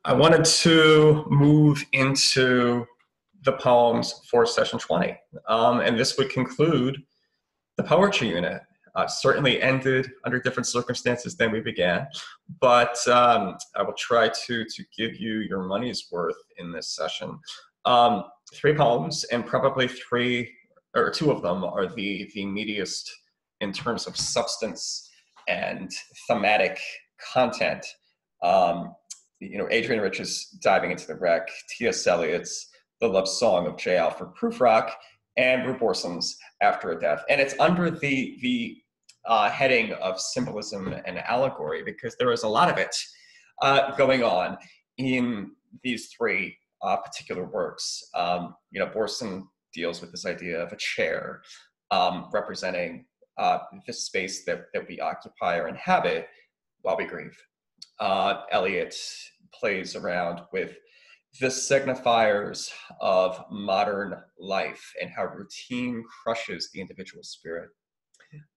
I wanted to move into the poems for session 20, and this would conclude the poetry unit. Certainly ended under different circumstances than we began, but I will try to give you your money's worth in this session. Three poems, and probably three or two of them are the meatiest in terms of substance and thematic content. Adrienne Rich is diving into the wreck, T.S. Eliot's The Love Song of J. Alfred Prufrock, and Rube Borson's After a Death. And it's under the heading of symbolism and allegory, because there is a lot of it going on in these three particular works. Borson deals with this idea of a chair representing the space that we occupy or inhabit while we grieve. Eliot plays around with the signifiers of modern life and how routine crushes the individual spirit.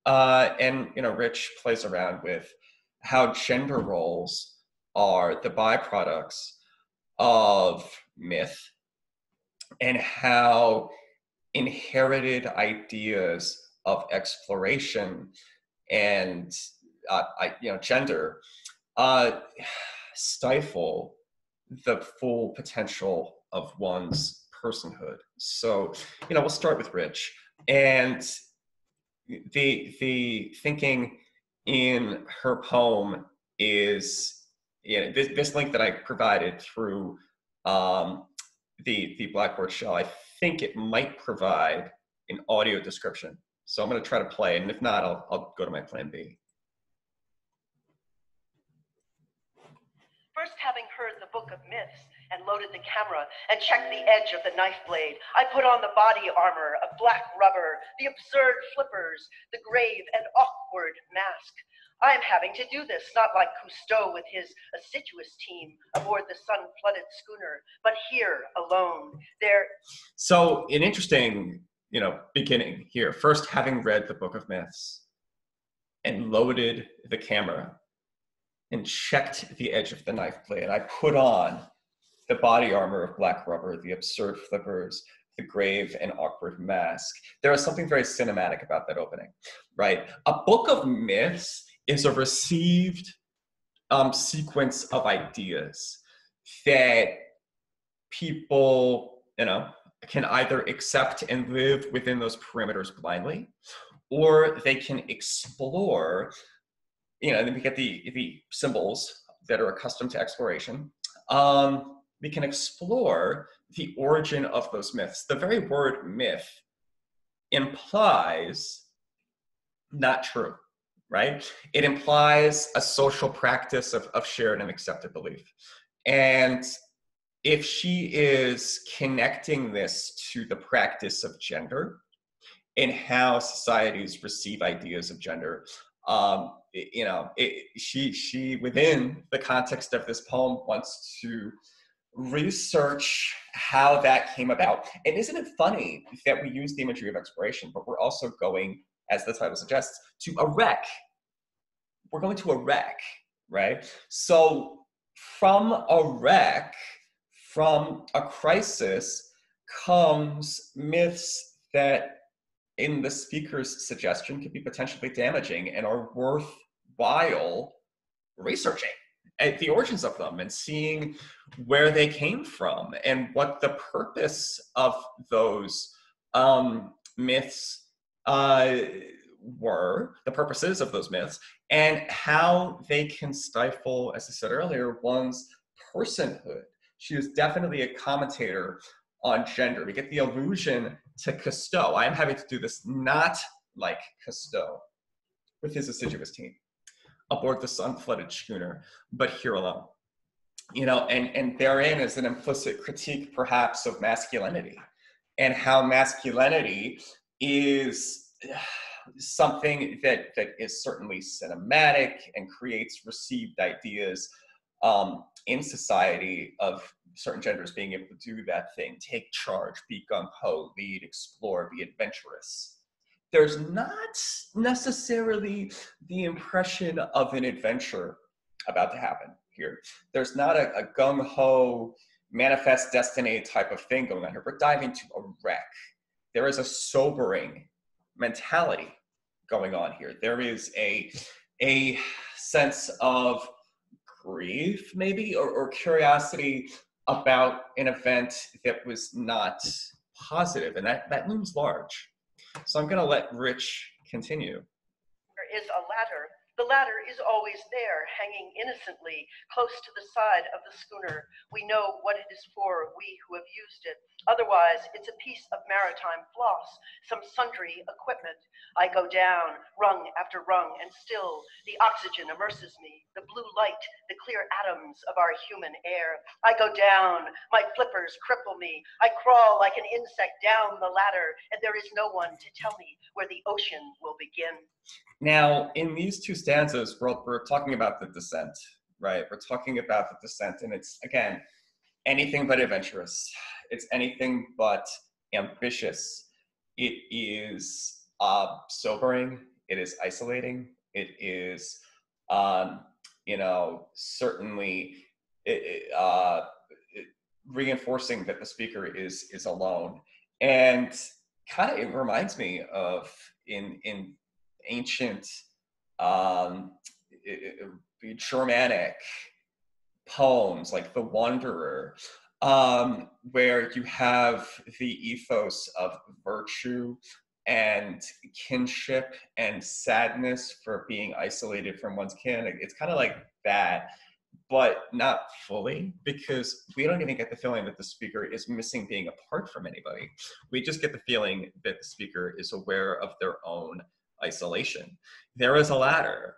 Rich plays around with how gender roles are the byproducts of myth and how inherited ideas of exploration and gender stifle the full potential of one's personhood. So, we'll start with Rich. And the thinking in her poem is this link that I provided through the Blackboard shell. I think it might provide an audio description. So I'm going to try to play, and if not, I'll go to my plan B. First, having heard the Book of Myths and loaded the camera and checked the edge of the knife blade, I put on the body armor of black rubber, the absurd flippers, the grave and awkward mask. I am having to do this, not like Cousteau with his assiduous team aboard the sun-flooded schooner, but here, alone, there. So an interesting, beginning here. First, having read the Book of Myths and loaded the camera and checked the edge of the knife blade, I put on the body armor of black rubber, the absurd flippers, the grave and awkward mask. There is something very cinematic about that opening, right? A Book of Myths is a received sequence of ideas that people, can either accept and live within those perimeters blindly, or they can explore. Then we get the symbols that are accustomed to exploration. We can explore the origin of those myths. The very word myth implies not true, right? It implies a social practice of shared and accepted belief. And if she is connecting this to the practice of gender and how societies receive ideas of gender, she within the context of this poem wants to research how that came about. And isn't it funny that we use the imagery of exploration, but we're also going, as the title suggests, to a wreck. We're going to a wreck, right? So from a wreck, from a crisis, comes myths that, in the speaker's suggestion, could be potentially damaging and are worthwhile researching at the origins of them and seeing where they came from and what the purpose of those myths were, the purposes of those myths, and how they can stifle, as I said earlier, one's personhood. She was definitely a commentator on gender. We get the allusion to Cousteau. I am having to do this not like Cousteau with his assiduous team aboard the sun-flooded schooner, but here alone. And therein is an implicit critique, perhaps, of masculinity and how masculinity is something that is certainly cinematic and creates received ideas in society of certain genders being able to do that thing, take charge, be gung-ho, lead, explore, be adventurous. There's not necessarily the impression of an adventure about to happen. here. There's not a gung-ho manifest destiny type of thing going on here. We're diving to a wreck. There is a sobering mentality going on here. There is a sense of grief, maybe, or curiosity about an event that was not positive, and that looms large. So I'm going to let Rich continue. There is a ladder. The ladder is always there, hanging innocently, close to the side of the schooner. We know what it is for, we who have used it. Otherwise, it's a piece of maritime floss, some sundry equipment. I go down, rung after rung, and still the oxygen immerses me, the blue light, the clear atoms of our human air. I go down, my flippers cripple me. I crawl like an insect down the ladder, and there is no one to tell me where the ocean will begin. Now, in these two stanzas, we're talking about the descent, right? We're talking about the descent, and it's, again, anything but adventurous. It's anything but ambitious. It is sobering. It is isolating. It is, certainly reinforcing that the speaker is alone. And kind of, it reminds me of in ancient Germanic poems like The Wanderer, where you have the ethos of virtue and kinship and sadness for being isolated from one's kin. It's kind of like that, but not fully, because we don't even get the feeling that the speaker is missing being apart from anybody. We just get the feeling that the speaker is aware of their own isolation. There is a ladder.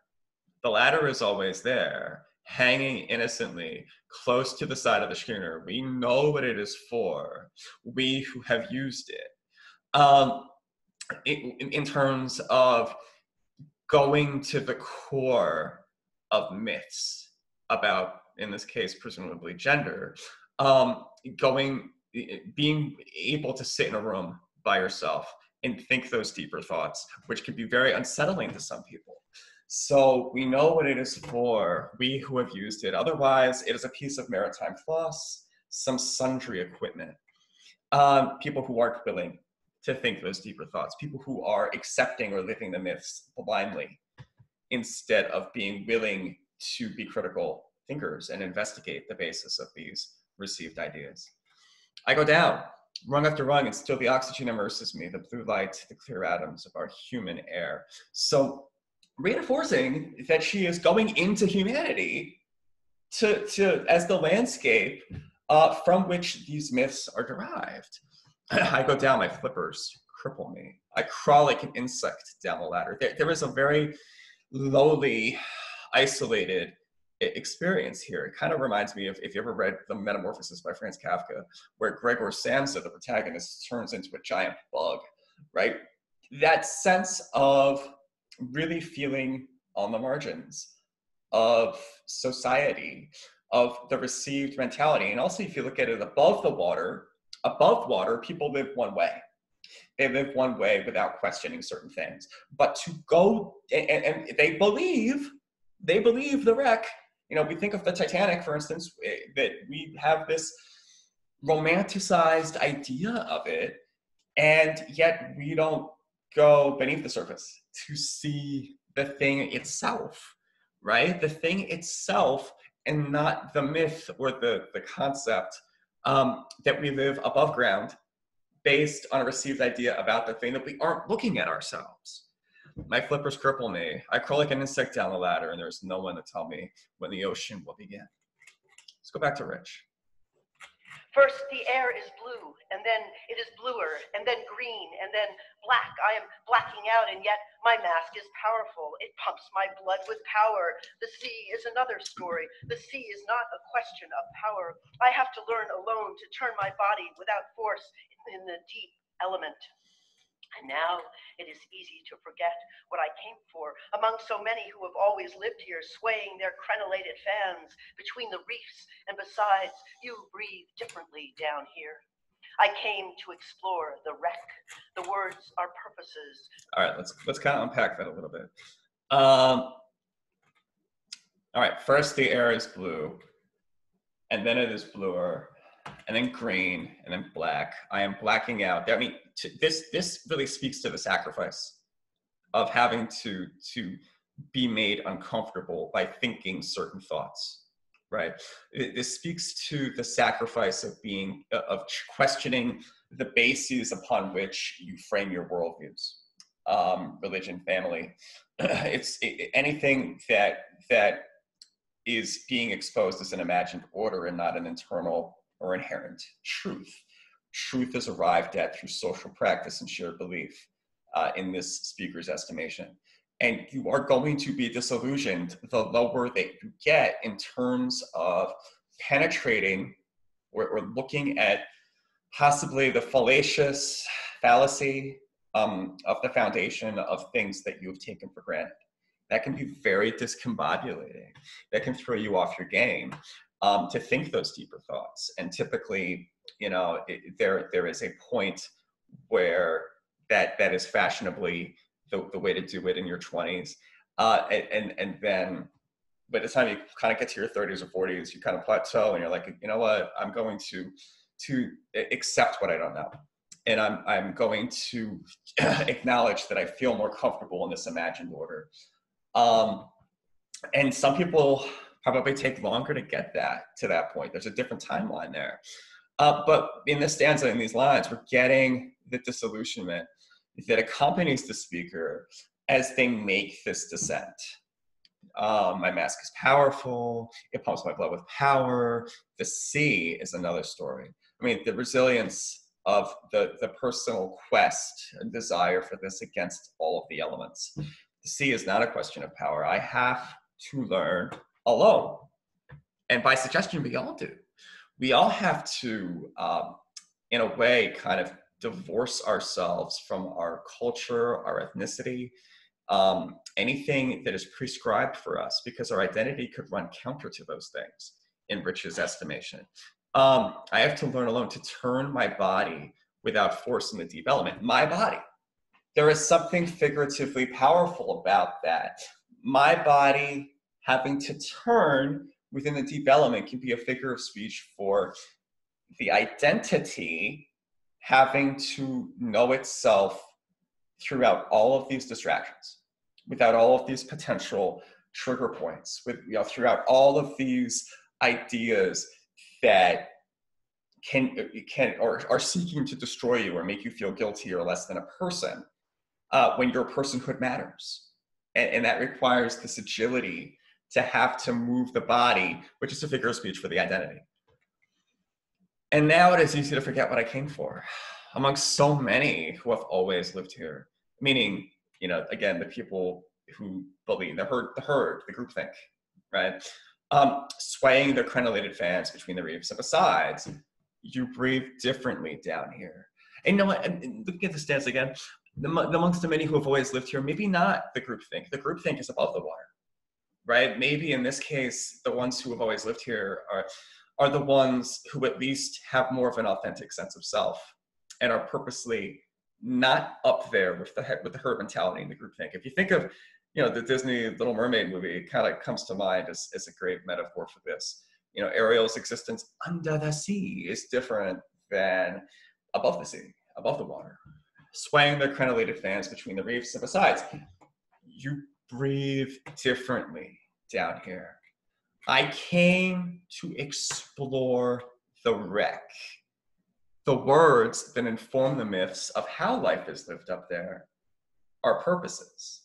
The ladder is always there, hanging innocently close to the side of the schooner. We know what it is for, we who have used it. In terms of going to the core of myths about, in this case, presumably gender, being able to sit in a room by yourself and think those deeper thoughts, which can be very unsettling to some people. So we know what it is for, we who have used it. Otherwise, it is a piece of maritime floss, some sundry equipment. People who aren't willing to think those deeper thoughts, people who are accepting or living the myths blindly, instead of being willing to be critical thinkers and investigate the basis of these received ideas. I go down, rung after rung, and still the oxygen immerses me, the blue light, the clear atoms of our human air. So reinforcing that she is going into humanity to as the landscape from which these myths are derived. I go down, my flippers cripple me. I crawl like an insect down the ladder. There is a very lowly, isolated experience here. It kind of reminds me of, if you ever read The Metamorphosis by Franz Kafka, where Gregor Samsa, the protagonist, turns into a giant bug, right? That sense of really feeling on the margins of society, of the received mentality. And also, if you look at it above water, people live one way. They live one way without questioning certain things. But to go, and they believe the wreck. You know, we think of the Titanic, for instance, that we have this romanticized idea of it, and yet we don't go beneath the surface to see the thing itself, right? The thing itself, and not the myth or the concept that we live above ground based on a received idea about the thing that we aren't looking at ourselves. My flippers cripple me. I crawl like an insect down the ladder, and there's no one to tell me when the ocean will begin. Let's go back to Rich. First, the air is blue, and then it is bluer, and then green, and then black. I am blacking out, and yet my mask is powerful. It pumps my blood with power. The sea is another story. The sea is not a question of power. I have to learn alone to turn my body without force in the deep element. And now it is easy to forget what I came for, among so many who have always lived here, swaying their crenellated fans between the reefs, and besides, you breathe differently down here. I came to explore the wreck. The words are purposes. All right, let's kind of unpack that a little bit. All right, first the air is blue, and then it is bluer, and then green, and then black. I am blacking out. I mean, this really speaks to the sacrifice of having to be made uncomfortable by thinking certain thoughts, right? This speaks to the sacrifice of questioning the bases upon which you frame your worldviews, religion, family. Anything that is being exposed as an imagined order and not an internal or inherent truth. Truth is arrived at through social practice and shared belief, in this speaker's estimation. And you are going to be disillusioned the lower that you get in terms of penetrating or looking at possibly the fallacy of the foundation of things that you've taken for granted. That can be very discombobulating. That can throw you off your game, to think those deeper thoughts. And typically, there is a point where that is fashionably the way to do it in your 20s. And then by the time you kind of get to your 30s or 40s, you kind of plateau and you're like, you know what, I'm going to accept what I don't know. And I'm going to acknowledge that I feel more comfortable in this imagined order. And some people probably take longer to get to that point. There's a different timeline there. But in this stanza, in these lines, we're getting the disillusionment that accompanies the speaker as they make this descent. My mask is powerful. It pumps my blood with power. The sea is another story. I mean, the resilience of the personal quest and desire for this against all of the elements. The sea is not a question of power. I have to learn alone. And by suggestion, we all do. We all have to, in a way, kind of divorce ourselves from our culture, our ethnicity, anything that is prescribed for us, because our identity could run counter to those things in Rich's estimation. I have to learn alone to turn my body without force in the deep element. My body. There is something figuratively powerful about that. My body having to turn within the deep element can be a figure of speech for the identity having to know itself throughout all of these distractions, without all of these potential trigger points, throughout all of these ideas that can or are seeking to destroy you or make you feel guilty or less than a person, when your personhood matters. And that requires this agility to have to move the body, which is a figure of speech for the identity. And now it is easy to forget what I came for, amongst so many who have always lived here. Meaning, again, the people who believe, the herd, the groupthink, right? Swaying their crenellated fans between the reefs. And besides, you breathe differently down here. And you know what? And look at the stance again. Amongst the many who have always lived here, maybe not the groupthink. The groupthink is above the water, right? Maybe in this case, the ones who have always lived here are the ones who at least have more of an authentic sense of self and are purposely not up there with the herd mentality and the groupthink. If you think of, the Disney Little Mermaid movie, it kind of comes to mind as a great metaphor for this. Ariel's existence under the sea is different than above the sea, above the water, swaying their crenellated fans between the reefs. And besides, you breathe differently down here. I came to explore the wreck, the words that inform the myths of how life is lived up there are purposes.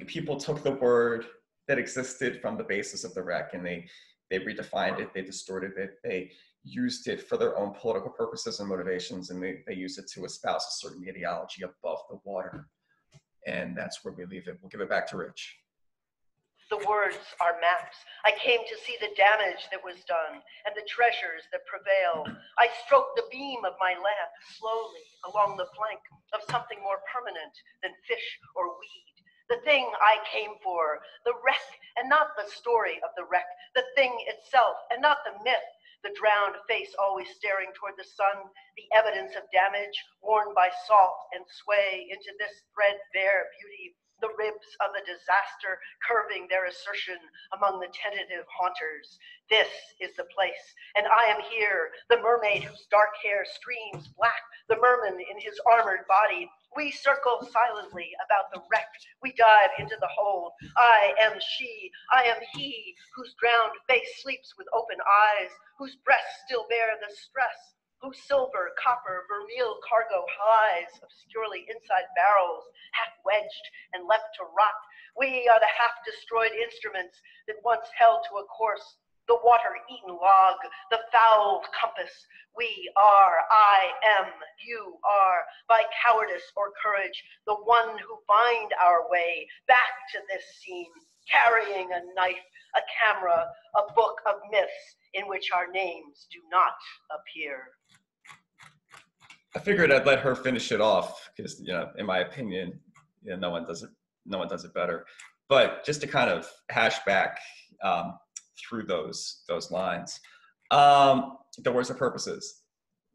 People took the word that existed from the basis of the wreck and they redefined it, they distorted it, they used it for their own political purposes and motivations, and they used it to espouse a certain ideology above the water. And that's where we leave it. We'll give it back to Rich. The words are maps. I came to see the damage that was done and the treasures that prevail. I stroked the beam of my lamp slowly along the flank of something more permanent than fish or weed. The thing I came for, the wreck and not the story of the wreck, the thing itself and not the myth, the drowned face always staring toward the sun, the evidence of damage worn by salt and sway into this threadbare beauty. The ribs of the disaster curving their assertion among the tentative haunters. This is the place, and I am here, the mermaid whose dark hair streams black, the merman in his armored body. We circle silently about the wreck. We dive into the hold. I am she, I am he, whose drowned face sleeps with open eyes, whose breasts still bear the stress, whose silver, copper, vermeil cargo hides obscurely inside barrels, half-wedged and left to rot. We are the half-destroyed instruments that once held to a course, the water-eaten log, the fouled compass. We are, I am, you are, by cowardice or courage, the one who find our way back to this scene, carrying a knife, a camera, a book of myths in which our names do not appear. I figured I'd let her finish it off because, in my opinion, no one does it better. But just to kind of hash back through those lines, the words are purposes.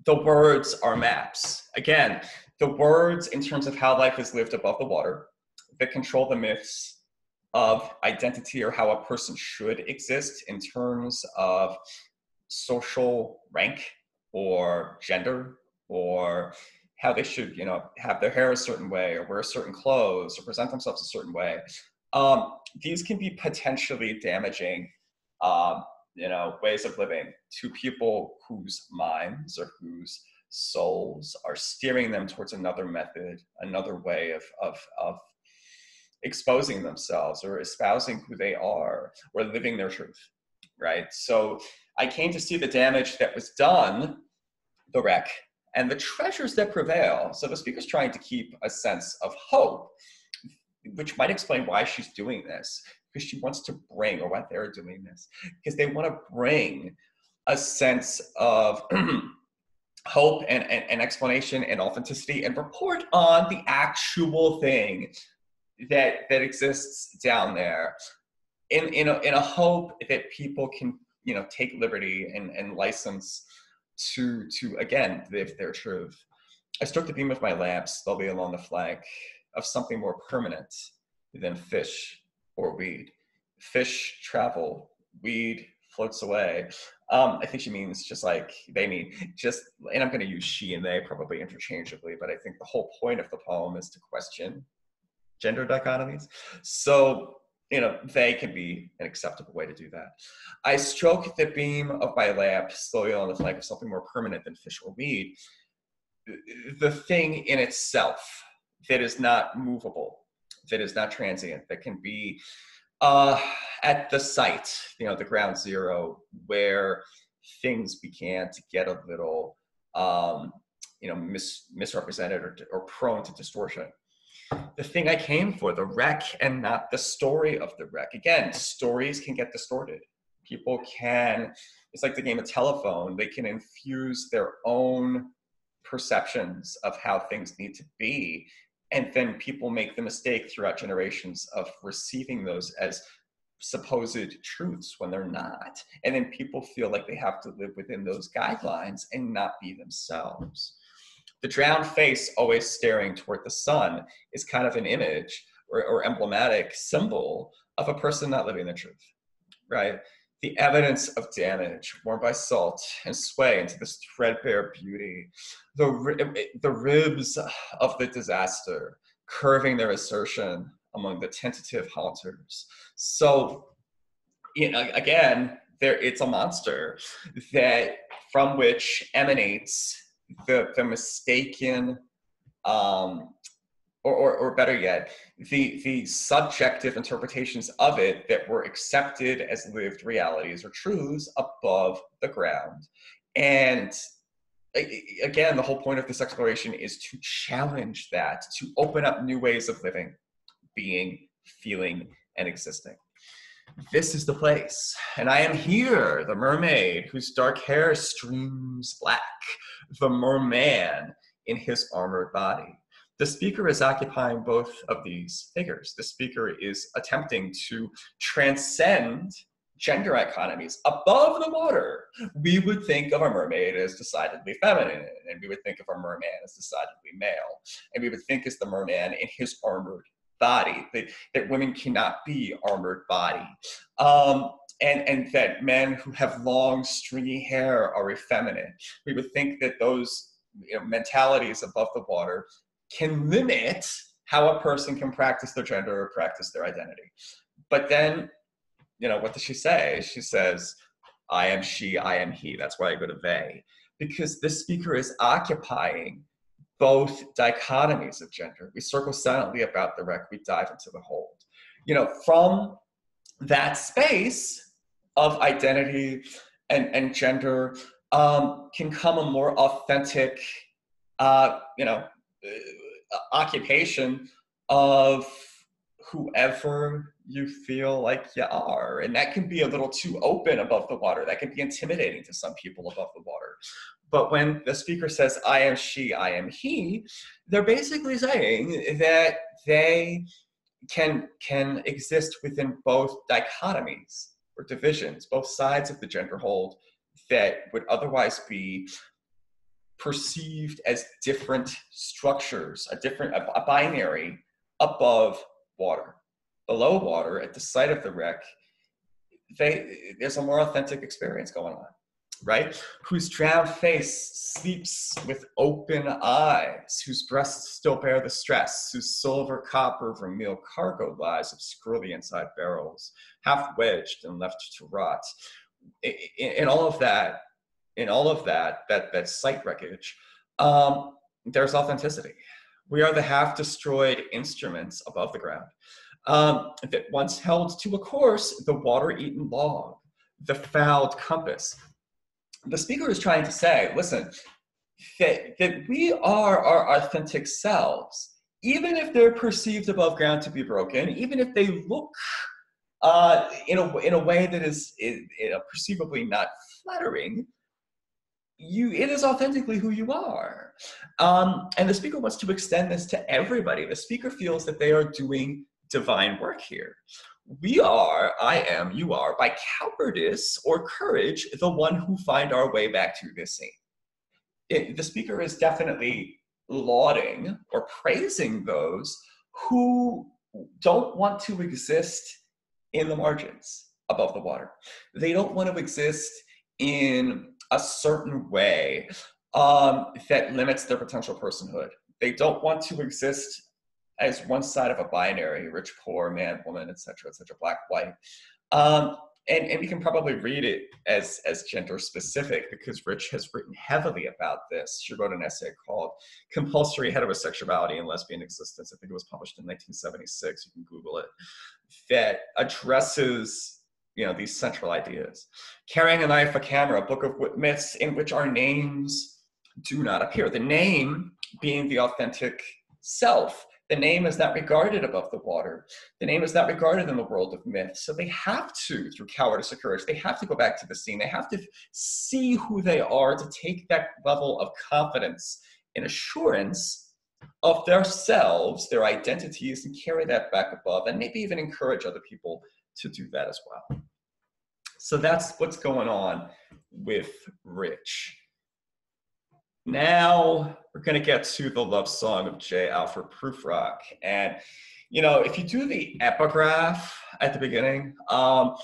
The words are maps. Again, the words in terms of how life is lived above the water that control the myths of identity or how a person should exist in terms of social rank or gender, or how they should, have their hair a certain way or wear certain clothes or present themselves a certain way. These can be potentially damaging, ways of living to people whose minds or whose souls are steering them towards another method, another way of exposing themselves or espousing who they are or living their truth, right? So I came to see the damage that was done, the wreck, and the treasures that prevail. So the speaker's trying to keep a sense of hope, which might explain why she's doing this, because she wants to bring, or why they're doing this, because they want to bring a sense of hope and explanation and authenticity and report on the actual thing that exists down there in a hope that people can, take liberty and license to again live their truth. I struck the beam of my lamp slowly along the flank of something more permanent than fish or weed. Fish travel, weed floats away. I think she means just like they mean, and I'm going to use she and they probably interchangeably, but I think the whole point of the poem is to question gender dichotomies. So, they can be an acceptable way to do that. I stroke the beam of my lamp slowly on the flank of something more permanent than fish or weed. The thing in itself that is not movable, that is not transient, that can be at the site, the ground zero, where things began to get a little, misrepresented or prone to distortion. The thing I came for, the wreck and not the story of the wreck. Again, stories can get distorted. People can, it's like the game of telephone, they can infuse their own perceptions of how things need to be. And then people make the mistake throughout generations of receiving those as supposed truths when they're not. And then people feel like they have to live within those guidelines and not be themselves. The drowned face always staring toward the sun is kind of an image or emblematic symbol of a person not living the truth, right? The evidence of damage worn by salt and sway into this threadbare beauty. The ribs of the disaster curving their assertion among the tentative haunters. So, again, it's a monster that from which emanates the mistaken, or better yet, the subjective interpretations of it that were accepted as lived realities or truths above the ground. And again, the whole point of this exploration is to challenge that, to open up new ways of living, being, feeling, and existing. This is the place, and I am here, the mermaid whose dark hair streams black, the merman in his armored body. The speaker is occupying both of these figures. The speaker is attempting to transcend gender economies. Above the water, we would think of a mermaid as decidedly feminine, and we would think of a merman as decidedly male, and we would think as the merman in his armored body, that women cannot be armored body, and that men who have long, stringy hair are effeminate. We would think that those mentalities above the water can limit how a person can practice their gender or practice their identity. But then, what does she say? She says, I am she, I am he. That's why I go to they. Because this speaker is occupying both dichotomies of gender. We circle silently about the wreck, we dive into the hold. From that space of identity and gender can come a more authentic, occupation of whoever you feel like you are. And that can be a little too open above the water. That can be intimidating to some people above the water. But when the speaker says, I am she, I am he, they're basically saying that they can exist within both dichotomies or divisions, both sides of the gender hold that would otherwise be perceived as different structures, a binary above water. Below water, at the site of the wreck, there's a more authentic experience going on, right? Whose drowned face sleeps with open eyes, whose breasts still bear the stress, whose silver, copper, vermeil cargo lies obscurely inside barrels, half wedged and left to rot. In all of that, that site wreckage, there's authenticity. We are the half-destroyed instruments above the ground that once held to a course the water-eaten log, the fouled compass. The speaker is trying to say, listen, that we are our authentic selves, even if they're perceived above ground to be broken, even if they look in a way that is perceivably not flattering, it is authentically who you are. And the speaker wants to extend this to everybody. The speaker feels that they are doing divine work here. We are, I am, you are, by cowardice or courage, the one who find our way back to this scene. The speaker is definitely lauding or praising those who don't want to exist in the margins above the water. They don't want to exist in a certain way that limits their potential personhood. They don't want to exist as one side of a binary, rich, poor, man, woman, etc., black, white. And we can probably read it as gender specific because Rich has written heavily about this. She wrote an essay called Compulsory Heterosexuality and Lesbian Existence. I think it was published in 1976. You can Google it. That addresses these central ideas. Carrying a Knife, a Camera, a book of myths in which our names do not appear. The name being the authentic self. The name is not regarded above the water. The name is not regarded in the world of myth. So they have to, through cowardice or courage, they have to go back to the scene. They have to see who they are, to take that level of confidence and assurance of themselves, their identities, and carry that back above, and maybe even encourage other people to do that as well. So that's what's going on with Rich. Now we're going to get to the love song of J. Alfred Prufrock. And, if you do the epigraph at the beginning, I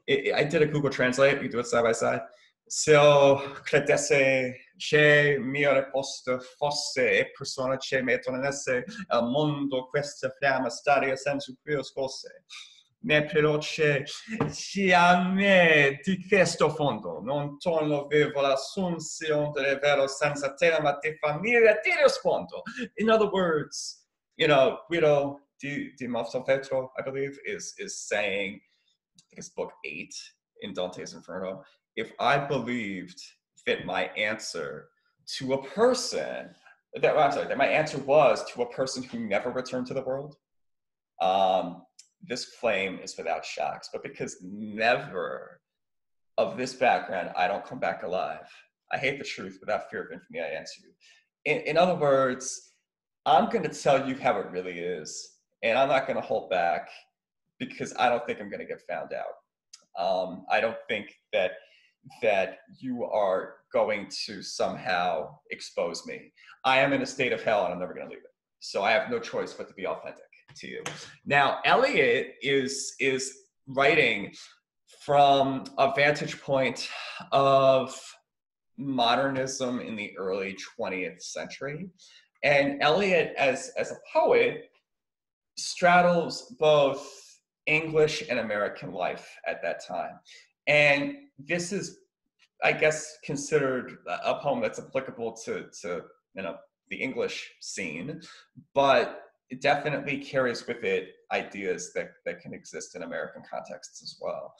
did a Google Translate. We do it side by side. Se io credesse che mia risposta fosse e persona che mi tornasse al mondo questa fiamma staria senza più scosse. Ne preloce ci a me di questo fondo, non torno vivo l'assunzione del vero senza te, ma di famiglia ti rispondo. In other words, Guido di Mozzafeltro, I believe, is saying, I think it's book 8 in Dante's Inferno, if I believed that my answer to a person, that my answer was to a person who never returned to the world, this flame is without shocks, but because never of this background, I don't come back alive. I hate the truth without fear of infamy, I answer you. In other words, I'm going to tell you how it really is, and I'm not going to hold back because I don't think I'm going to get found out. I don't think that you are going to somehow expose me. I am in a state of hell and I'm never going to leave it. So I have no choice but to be authentic. to you. Now, Eliot is writing from a vantage point of modernism in the early 20th century. And Eliot, as a poet, straddles both English and American life at that time. And this is, I guess, considered a poem that's applicable to the English scene, but it definitely carries with it ideas that can exist in American contexts as well.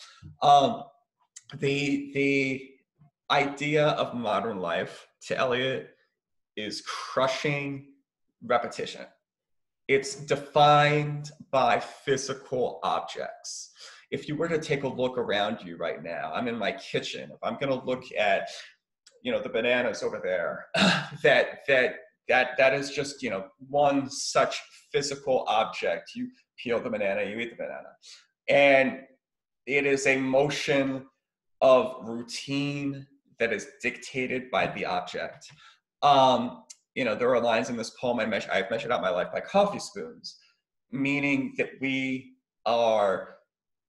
The idea of modern life to Eliot is crushing repetition. It's defined by physical objects. If you were to take a look around you right now, I'm in my kitchen. If I'm going to look at, the bananas over there, that is just, one such physical object. You peel the banana, you eat the banana. And it is a motion of routine that is dictated by the object. There are lines in this poem, I've measured out my life by coffee spoons, meaning that we are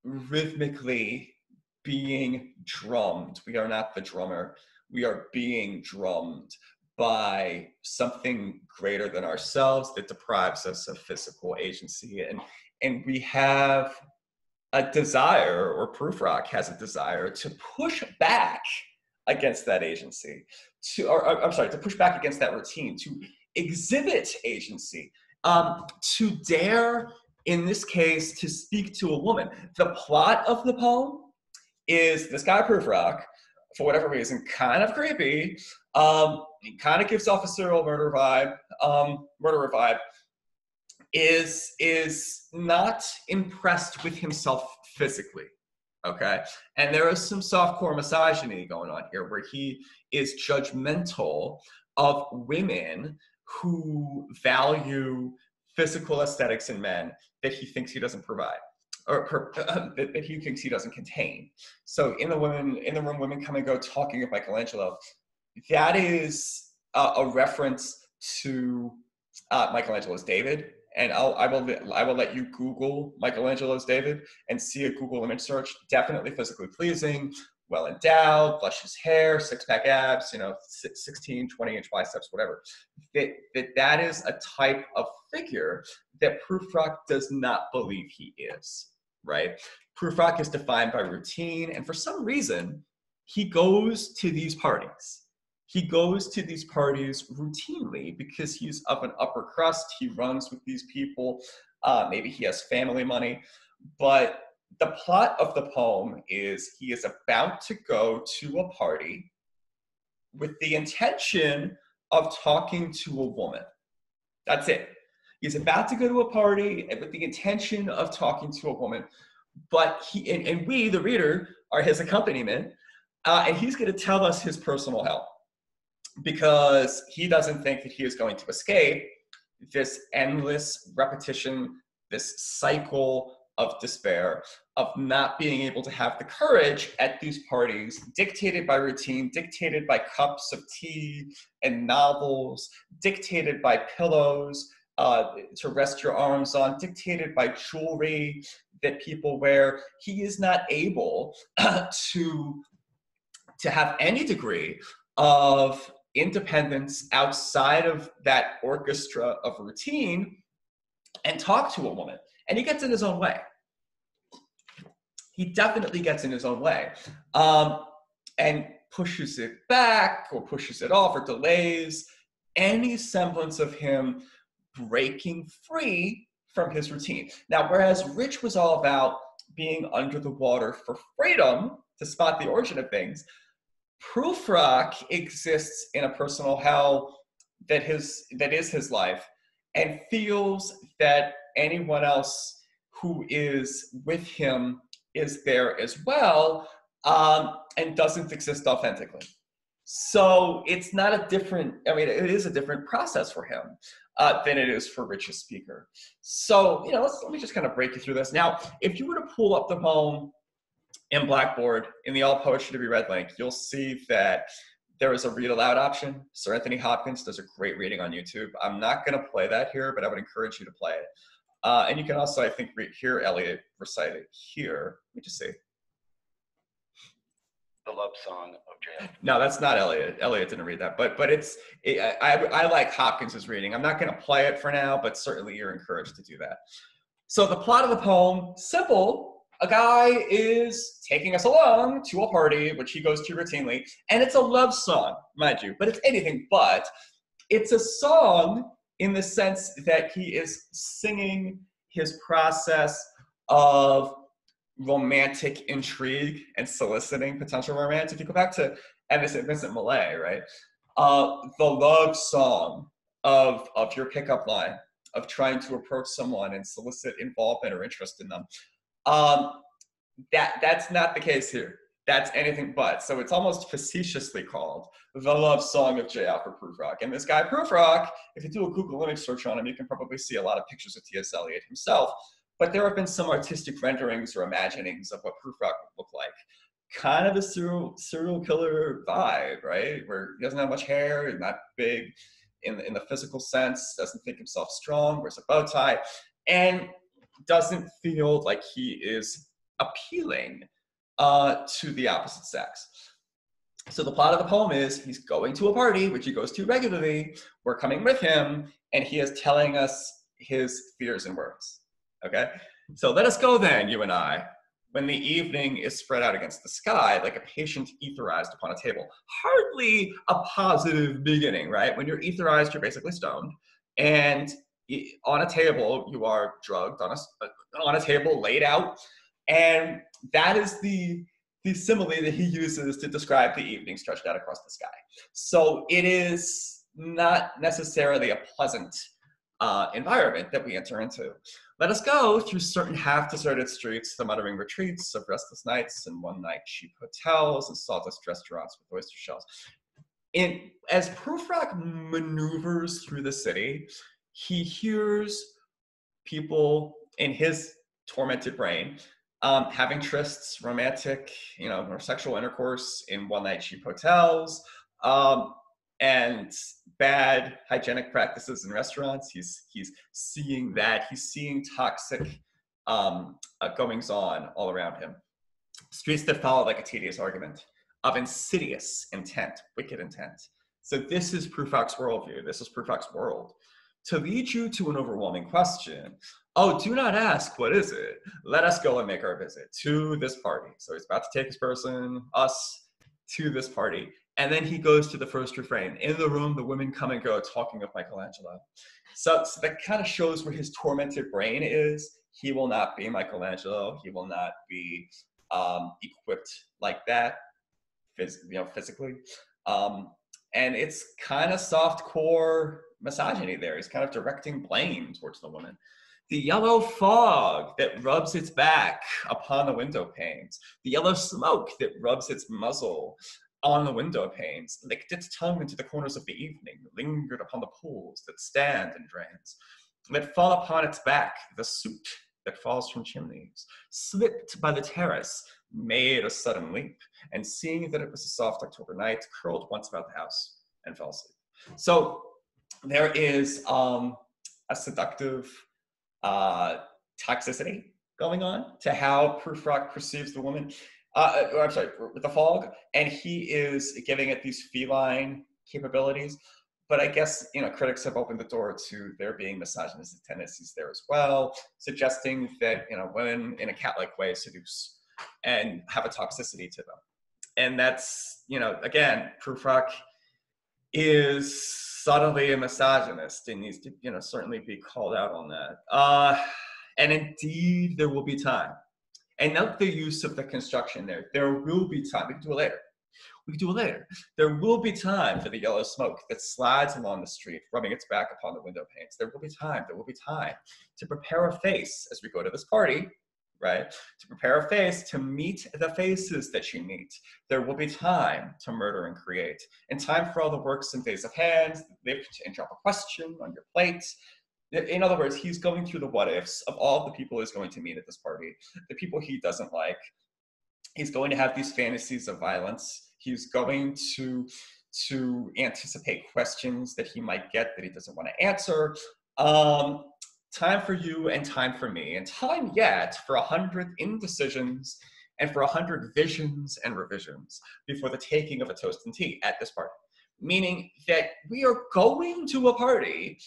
rhythmically being drummed. We are not the drummer. We are being drummed by something greater than ourselves that deprives us of physical agency. And we have a desire, or Prufrock has a desire, to push back against that agency, to push back against that routine, to exhibit agency, to dare, in this case, to speak to a woman. The plot of the poem is this guy Prufrock, for whatever reason, kind of creepy. He kind of gives off a serial murderer vibe. Is not impressed with himself physically. Okay, and there is some softcore misogyny going on here, where he is judgmental of women who value physical aesthetics in men that he thinks he doesn't provide, or that he thinks he doesn't contain. So in the room, women come and go talking of Michelangelo. That is a reference to Michelangelo's David. And I will let you Google Michelangelo's David and see a Google image search. Definitely physically pleasing, well endowed, luscious hair, six-pack abs, 16, 20-inch biceps, whatever. That is a type of figure that Prufrock does not believe he is, right? Prufrock is defined by routine, and for some reason, he goes to these parties. He goes to these parties routinely because he's of an upper crust. He runs with these people. Maybe he has family money. But the plot of the poem is he is about to go to a party with the intention of talking to a woman. That's it. He's about to go to a party with the intention of talking to a woman. But we, the reader, are his accompaniment. And he's going to tell us his personal hell, because he doesn't think that he is going to escape this endless repetition, this cycle of despair, of not being able to have the courage at these parties, dictated by routine, dictated by cups of tea and novels, dictated by pillows to rest your arms on, dictated by jewelry that people wear. He is not able to have any degree of independence outside of that orchestra of routine and talk to a woman. And he gets in his own way. He definitely gets in his own way, and pushes it back or pushes it off or delays any semblance of him breaking free from his routine. Now, whereas Rich was all about being under the water for freedom to spot the origin of things, Prufrock exists in a personal hell that is his life, and feels that anyone else who is with him is there as well, and doesn't exist authentically. So it's not a different, it is a different process for him than it is for Rich's speaker. So, let me just kind of break you through this. Now, if you were to pull up the poem in Blackboard, in the All Poetry to be Read link, you'll see that there is a read aloud option. Sir Anthony Hopkins does a great reading on YouTube. I'm not going to play that here, but I would encourage you to play it. And you can also, I think, hear Eliot recite it here. Let me just see. The love song of J.F. No, that's not Eliot. Eliot didn't read that, but I like Hopkins's reading. I'm not going to play it for now, but certainly you're encouraged to do that. So the plot of the poem, simple. A guy is taking us along to a party, which he goes to routinely, and it's a love song, mind you, but it's anything but. It's a song in the sense that he is singing his process of romantic intrigue and soliciting potential romance. If you go back to Vincent Millay, right? The love song of your pickup line, of trying to approach someone and solicit involvement or interest in them. That's not the case here. That's anything but. So it's almost facetiously called the love song of J. Alfred Prufrock. And this guy Prufrock, if you do a Google image search on him, you can probably see a lot of pictures of T.S. Eliot himself. But there have been some artistic renderings or imaginings of what Prufrock would look like. Kind of a serial killer vibe, right? Where he doesn't have much hair, he's not big in the physical sense, doesn't think himself strong, wears a bow tie, and doesn't feel like he is appealing to the opposite sex. So the plot of the poem is he's going to a party, which he goes to regularly. We're coming with him, and he is telling us his fears in words. Okay? So let us go then, you and I, when the evening is spread out against the sky like a patient etherized upon a table. Hardly a positive beginning, right? When you're etherized, you're basically stoned. And on a table, you are drugged on a table laid out. And that is the simile that he uses to describe the evening stretched out across the sky. So it is not necessarily a pleasant environment that we enter into. Let us go through certain half-deserted streets, the muttering retreats of restless nights and one-night cheap hotels and sawdust restaurants with oyster shells. As Prufrock maneuvers through the city, he hears people in his tormented brain having trysts, romantic, or sexual intercourse in one-night cheap hotels, and bad hygienic practices in restaurants. He's seeing that. He's seeing toxic goings on all around him. Streets that follow like a tedious argument of insidious intent, wicked intent. So this is Prufrock's worldview. This is Prufrock's world. To lead you to an overwhelming question, oh, do not ask, what is it? Let us go and make our visit to this party. So he's about to take his person, us, to this party. And then he goes to the first refrain. In the room, the women come and go, talking of Michelangelo. So that kind of shows where his tormented brain is. He will not be Michelangelo. He will not be equipped like that, physically. And it's kind of soft-core misogyny there. He's kind of directing blame towards the woman. The yellow fog that rubs its back upon the window panes. The yellow smoke that rubs its muzzle on the window panes, licked its tongue into the corners of the evening, lingered upon the pools that stand in drains. Let fall upon its back the soot that falls from chimneys, slipped by the terrace, made a sudden leap, and seeing that it was a soft October night, curled once about the house and fell asleep. So there is a seductive toxicity going on to how Prufrock perceives the woman. The fog, and he is giving it these feline capabilities. But I guess, critics have opened the door to there being misogynistic tendencies there as well, suggesting that, women in a cat-like way seduce and have a toxicity to them. And that's, again, Prufrock is subtly a misogynist and needs to, certainly be called out on that. And indeed, there will be time. And note the use of the construction there. There will be time. We can do it later. There will be time for the yellow smoke that slides along the street, rubbing its back upon the window panes. There will be time. There will be time to prepare a face as we go to this party, right? To prepare a face to meet the faces that you meet. There will be time to murder and create, and time for all the works and days of hands, lift and drop a question on your plate. In other words, he's going through the what ifs of all the people he's going to meet at this party, the people he doesn't like. He's going to have these fantasies of violence. He's going to anticipate questions that he might get that he doesn't want to answer. time for you and time for me, and time yet for 100 indecisions and for 100 visions and revisions before the taking of a toast and tea at this party. Meaning that we are going to a party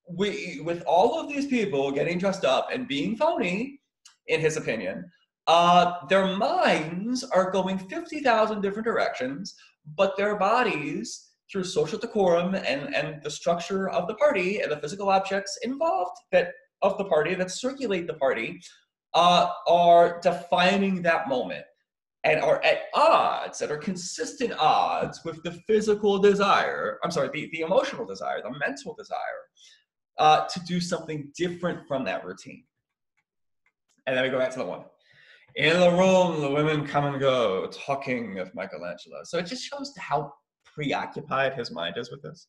with all of these people getting dressed up and being phony, in his opinion. Their minds are going 50,000 different directions, but their bodies, through social decorum and the structure of the party and the physical objects involved of the party that circulate the party, are defining that moment and are at odds, that are consistent odds with the physical desire, the emotional desire, the mental desire, to do something different from that routine. And then we go back to the one. In the room, the women come and go, talking of Michelangelo. So it just shows how preoccupied his mind is with this.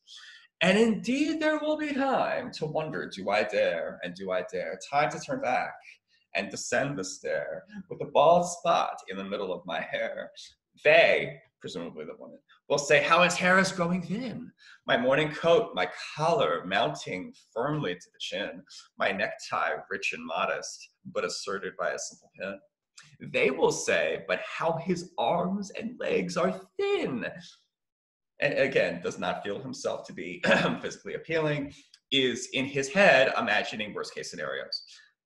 And indeed, there will be time to wonder, do I dare and do I dare? Time to turn back and descend the stair with a bald spot in the middle of my hair. They, presumably the woman, will say how his hair is growing thin. My morning coat, my collar mounting firmly to the chin, my necktie rich and modest, but asserted by a simple pin. They will say, but how his arms and legs are thin. And again, does not feel himself to be physically appealing, is in his head imagining worst case scenarios.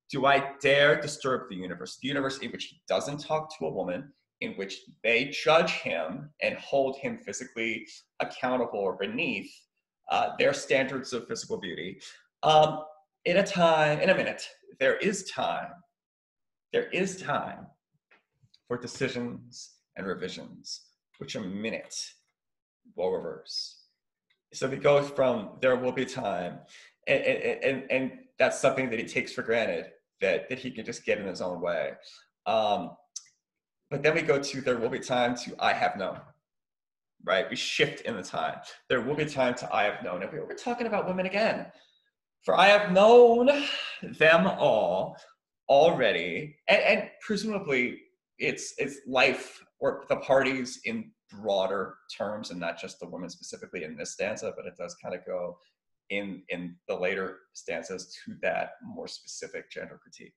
Do I dare disturb the universe in which he doesn't talk to a woman, in which they judge him and hold him physically accountable or beneath their standards of physical beauty? In a minute, there is time for decisions and revisions, which a minute will reverse. So we go from there will be time, and that's something that he takes for granted, that he can just get in his own way. But then we go to there will be time to I have known, right? We shift in the time. There will be time to I have known. And we're talking about women again. For I have known them all already, and presumably it's life or the parties in broader terms and not just the women specifically in this stanza, but it does kind of go in the later stanzas to that more specific gender critique.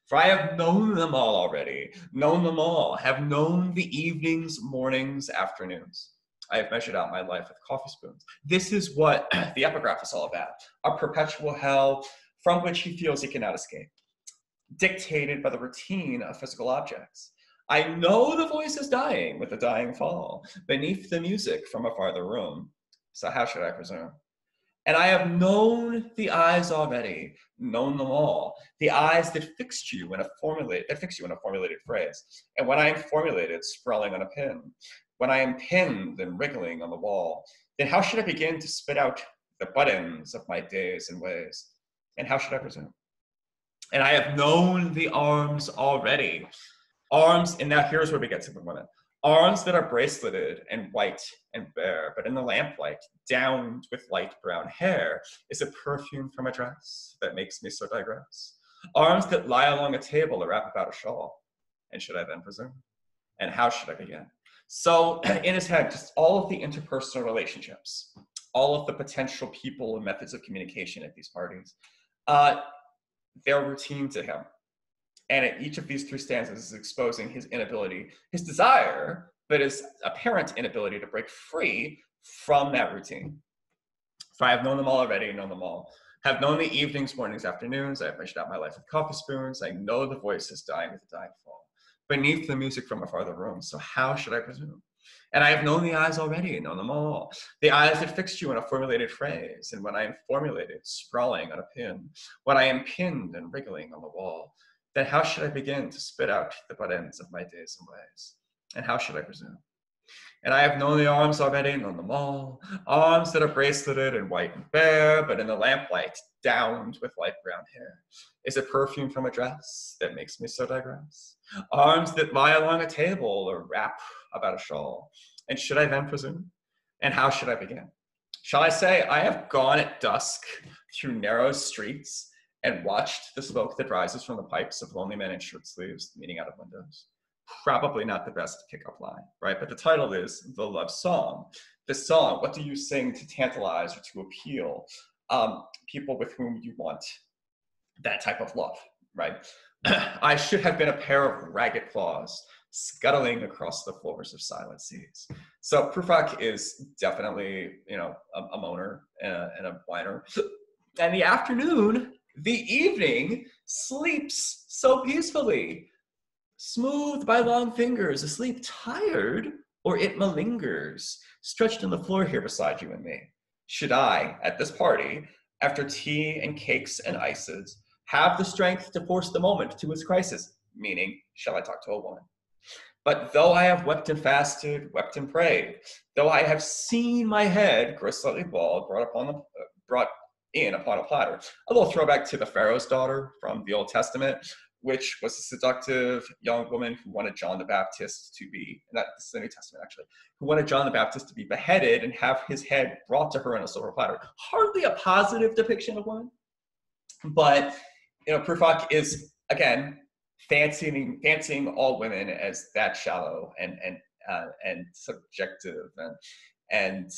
For I have known them all already, known them all, have known the evenings, mornings, afternoons. I have measured out my life with coffee spoons. This is what the epigraph is all about, a perpetual hell from which he feels he cannot escape, dictated by the routine of physical objects. I know the voice is dying with a dying fall, beneath the music from a farther room. So how should I presume? And I have known the eyes already, known them all, the eyes that fixed you in a formulated phrase. And when I am formulated, sprawling on a pin, when I am pinned and wriggling on the wall, then how should I begin to spit out the buttons of my days and ways? And how should I presume? And I have known the arms already. Arms, and now here's where we get to the women. Arms that are braceleted and white and bare, but in the lamplight, downed with light brown hair, is a perfume from a dress that makes me so digress. Arms that lie along a table or wrap about a shawl. And should I then presume? And how should I begin? So in his head, just all of the interpersonal relationships, all of the potential people and methods of communication at these parties, they're routine to him. And at each of these three stanzas is exposing his inability, his desire, but his apparent inability to break free from that routine. For I have known them all already, known them all. Have known the evenings, mornings, afternoons. I have measured out my life with coffee spoons. I know the voice is dying with a dying fall, beneath the music from a farther room. So how should I presume? And I have known the eyes already, known them all. The eyes that fixed you in a formulated phrase. And when I am formulated, sprawling on a pin, when I am pinned and wriggling on the wall, then how should I begin to spit out the butt ends of my days and ways? And how should I presume? And I have known the arms already, known them all. Arms that are braceleted and white and bare, but in the lamplight, downed with light brown hair. Is it perfume from a dress that makes me so digress? Arms that lie along a table or wrap about a shawl. And should I then presume? And how should I begin? Shall I say, I have gone at dusk through narrow streets and watched the smoke that rises from the pipes of lonely men in shirt sleeves leaning out of windows? Probably not the best pickup line, right? But the title is The Love Song. The song, what do you sing to tantalize or to appeal people with whom you want that type of love, right? I should have been a pair of ragged claws scuttling across the floors of silent seas. So Prufrock is definitely, a moaner and a whiner. And the afternoon, the evening, sleeps so peacefully, smoothed by long fingers, asleep tired, or it malingers, stretched on the floor here beside you and me. Should I, at this party, after tea and cakes and ices, have the strength to force the moment to its crisis, meaning, shall I talk to a woman? But though I have wept and fasted, wept and prayed, though I have seen my head grow slightly bald, brought in upon a platter, a little throwback to the Pharaoh's daughter from the Old Testament, which was a seductive young woman who wanted John the Baptist to be, this is the New Testament actually, who wanted John the Baptist to be beheaded and have his head brought to her on a silver platter. Hardly a positive depiction of women, but Prufrock is, again, fancying all women as that shallow and subjective, and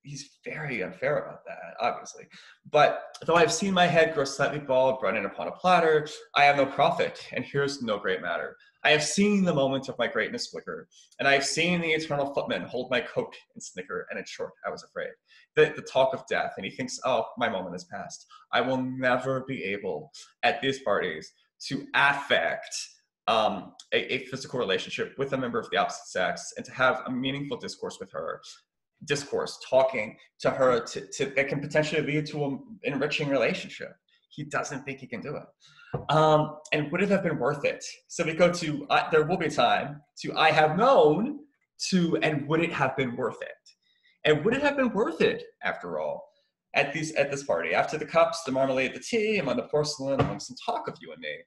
he's very unfair about that, obviously. But though I've seen my head grow slightly bald, brought in upon a platter, I am no prophet, and here's no great matter. I have seen the moment of my greatness flicker, and I have seen the eternal footman hold my coat and snicker, and in short, I was afraid. The talk of death, and he thinks, oh, my moment has passed. I will never be able, at these parties, to affect a physical relationship with a member of the opposite sex and to have a meaningful discourse with her, talking to her that can potentially lead to an enriching relationship. He doesn't think he can do it. And would it have been worth it? So we go to, there will be time, to I have known, to, and would it have been worth it? And would it have been worth it, after all, at this party? After the cups, the marmalade, the tea, among the porcelain, among some talk of you and me,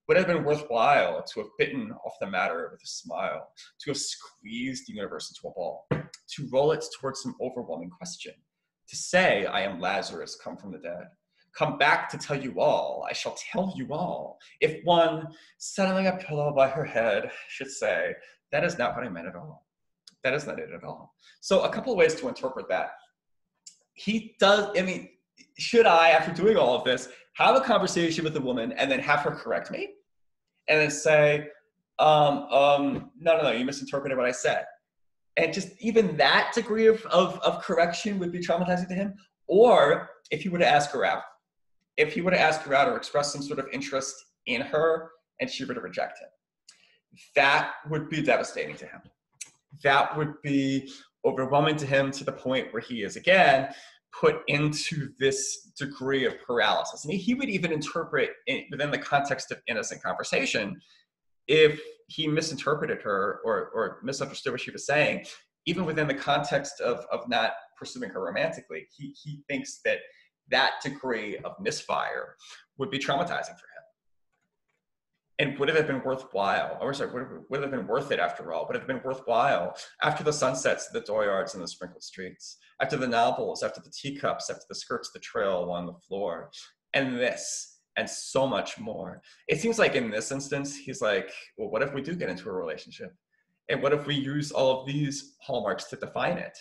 would it have been worthwhile to have bitten off the matter with a smile, to have squeezed the universe into a ball, to roll it towards some overwhelming question, to say, I am Lazarus, come from the dead, come back to tell you all, I shall tell you all, if one, settling a pillow by her head, should say, that is not what I meant at all. That is not it at all. So a couple of ways to interpret that. He does, should I, after doing all of this, have a conversation with a woman and then have her correct me? And then say, no, you misinterpreted what I said. And just even that degree of correction would be traumatizing to him. Or if he were to ask her out, or express some sort of interest in her and she were to reject him, that would be devastating to him. That would be overwhelming to him to the point where he is, again, put into this degree of paralysis. And he would even interpret within the context of innocent conversation, if he misinterpreted her or misunderstood what she was saying, even within the context of not pursuing her romantically, he thinks that degree of misfire would be traumatizing for him. And would it have been worthwhile? Would it have been worth it after all? Would it have been worthwhile after the sunsets, the dooryards, and the sprinkled streets, after the novels, after the teacups, after the skirts, the trail along the floor, and this, and so much more? It seems like in this instance, he's like, well, what if we do get into a relationship? And what if we use all of these hallmarks to define it?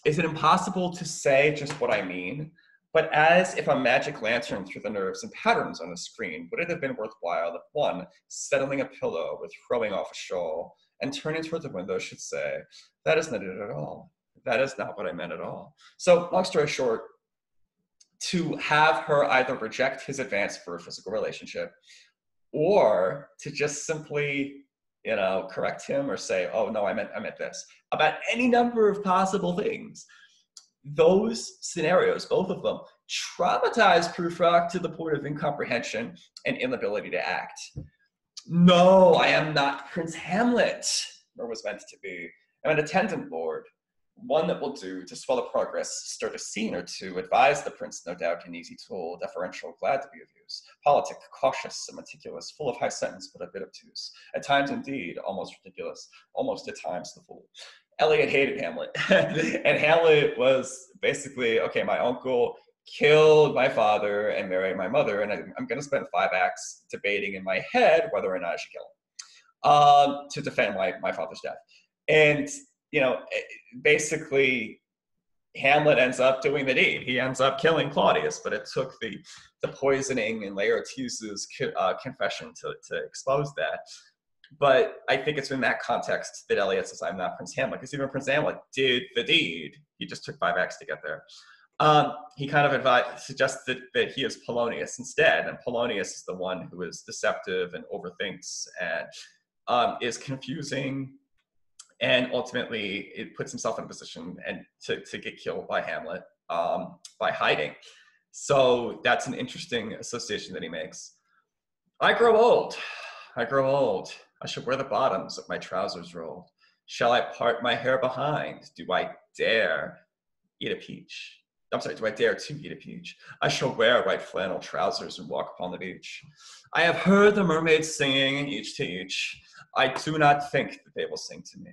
Is it impossible to say just what I mean? But as if a magic lantern through the nerves and patterns on the screen, would it have been worthwhile if one, settling a pillow with throwing off a shawl and turning toward the window should say, that is not it at all. That is not what I meant at all. So long story short, to have her either reject his advance for a physical relationship or to just simply, correct him or say, oh no, I meant this, about any number of possible things. Those scenarios, both of them, traumatize Prufrock to the point of incomprehension and inability to act. No, I am not Prince Hamlet, nor was meant to be. I'm an attendant lord, one that will do to swell the progress, start a scene or two, advise the prince, no doubt an easy tool, deferential, glad to be of use, politic, cautious, and meticulous, full of high sentence, but a bit obtuse. At times, indeed, almost ridiculous, almost at times the fool. Eliot hated Hamlet, and Hamlet was basically, okay, my uncle killed my father and married my mother, and I'm going to spend 5 acts debating in my head whether or not I should kill him to defend my father's death. And, basically, Hamlet ends up doing the deed. He ends up killing Claudius, but it took the poisoning and Laertius's confession to expose that. But I think it's in that context that Eliot says, I'm not Prince Hamlet, because even Prince Hamlet did the deed. He just took 5 acts to get there. He kind of suggests that he is Polonius instead, and Polonius is the one who is deceptive and overthinks and is confusing, and ultimately it puts himself in a position and to get killed by Hamlet by hiding. So that's an interesting association that he makes. I grow old. I grow old. I should wear the bottoms of my trousers rolled. Shall I part my hair behind? Do I dare eat a peach? I'm sorry, do I dare to eat a peach? I shall wear white flannel trousers and walk upon the beach. I have heard the mermaids singing each to each. I do not think that they will sing to me.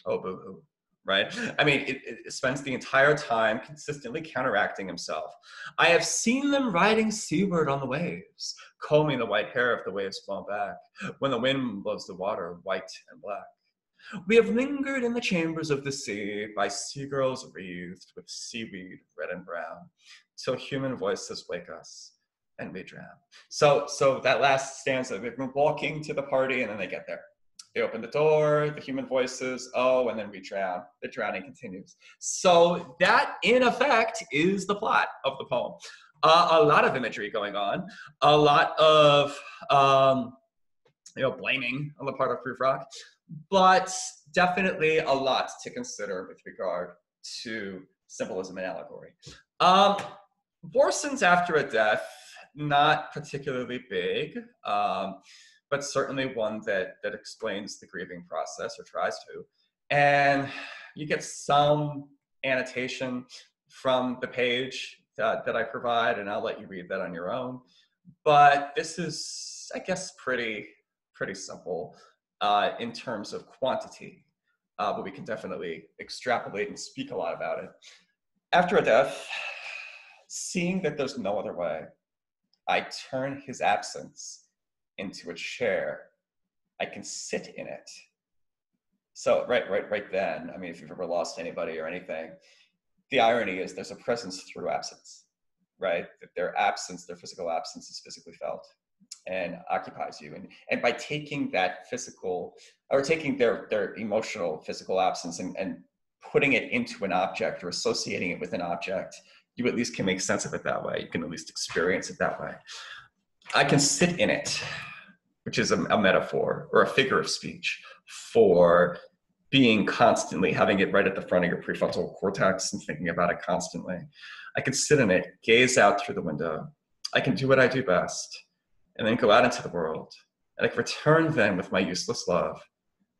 Oh, boo-hoo, right? I mean, it spends the entire time consistently counteracting himself. I have seen them riding seaward on the waves, combing the white hair of the waves blown back, when the wind blows the water white and black. We have lingered in the chambers of the sea by sea-girls wreathed with seaweed red and brown, till human voices wake us and we drown. So that last stanza, they've been walking to the party and then they get there. They open the door, the human voices, oh, and then we drown. The drowning continues. So that, in effect, is the plot of the poem. A lot of imagery going on, a lot of blaming on the part of Prufrock, but definitely a lot to consider with regard to symbolism and allegory. Borson's After a Death, not particularly big, but certainly one that explains the grieving process, or tries to. And you get some annotation from the page that I provide, and I'll let you read that on your own. But this is, I guess, pretty simple in terms of quantity, but we can definitely extrapolate and speak a lot about it. After a death, seeing that there's no other way, I turn his absence into a chair. I can sit in it. So right then, I mean, if you've ever lost anybody or anything, the irony is there's a presence through absence, right? That their absence, their physical absence, is physically felt and occupies you. And by taking that physical, or taking their emotional physical absence and putting it into an object or associating it with an object, you at least can make sense of it that way. You can at least experience it that way. I can sit in it, which is a metaphor or a figure of speech for being constantly, having it right at the front of your prefrontal cortex and thinking about it constantly. I can sit in it, gaze out through the window. I can do what I do best, and then go out into the world. And I can return then with my useless love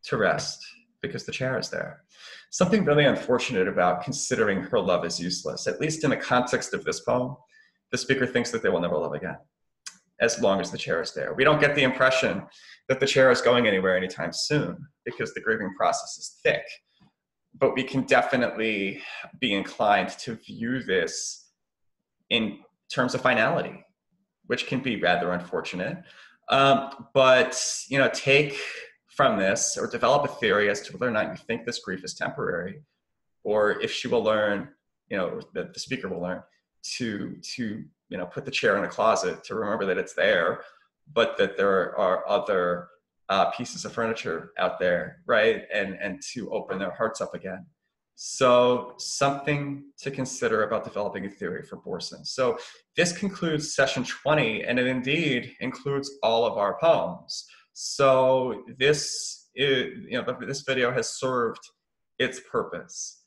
to rest, because the chair is there. Something really unfortunate about considering her love as useless, at least in the context of this poem. The speaker thinks that they will never love again, as long as the chair is there. We don't get the impression that the chair is going anywhere anytime soon, because the grieving process is thick. But we can definitely be inclined to view this in terms of finality, which can be rather unfortunate. But take from this, or develop a theory as to whether or not you think this grief is temporary, or if she will learn, that the speaker will learn to put the chair in a closet, to remember that it's there, but that there are other pieces of furniture out there, right? And to open their hearts up again. So something to consider about developing a theory for Borson. So this concludes session 20, and it indeed includes all of our poems. So this is, this video has served its purpose.